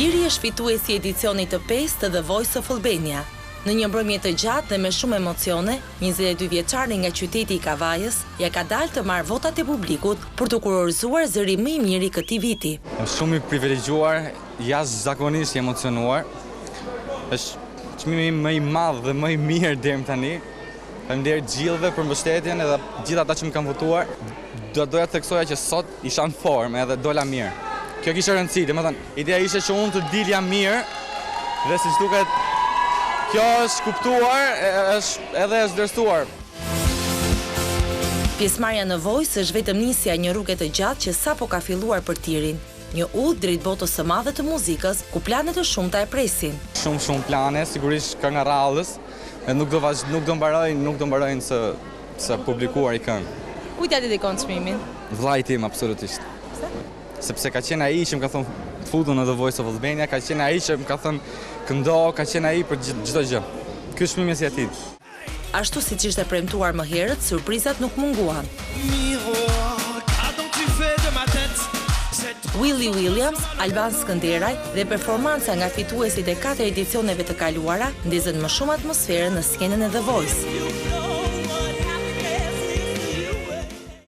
Liri është fituesi i edicionit të 5 të The Voice of Albania. Në një mbrëmje të gjatë dhe me shumë emocione, 22 vjeçari nga qyteti i Kavajës ja ka dalë të marrë votat e publikut për të kurorëzuar zëri më i mirë i këtij viti. Jam shumë i privilegjuar, jashtëzakonisht i emocionuar. Është çmimi më i madh dhe më i mirë deri më tani. Faleminderit gjithëve për mbështetjen edhe gjithë ata që më kanë votuar. Doja të theksoja që sot isha në formë edhe dola mirë. Kjo kishte rëndësi, domethënë, ideja ishte që unë të dilja mirë dhe siç duket kjo është kuptuar, edhe është vlerësuar. Pjesëmarrja në Voice është vetëm nisja e një rruge të gjatë që sapo ka filluar për Tirin. Një udhë drejt botës së madhe të muzikës, ku plane të shumta e presin. Shumë plane, sigurisht kënga rradhës, dhe nuk do mbarojnë së publikuar i këngë. Kujt ja dedikon çmimin? Vllai tim absolutisht. Sepse ka qenë ai që më ka thonë futu në The Voice of Albania, ka qenë ai që më ka thënë këndo, ka qenë ai për çdo gjë. Ky çmim është i atij. Ashtu siç ishte premtuar më herët, surprizat nuk munguan. Willy Williams, Alban Skënderaj dhe performanca nga fituesit e 4 edicioneve të kaluara ndezën më shumë atmosferë në skenën e The Voice.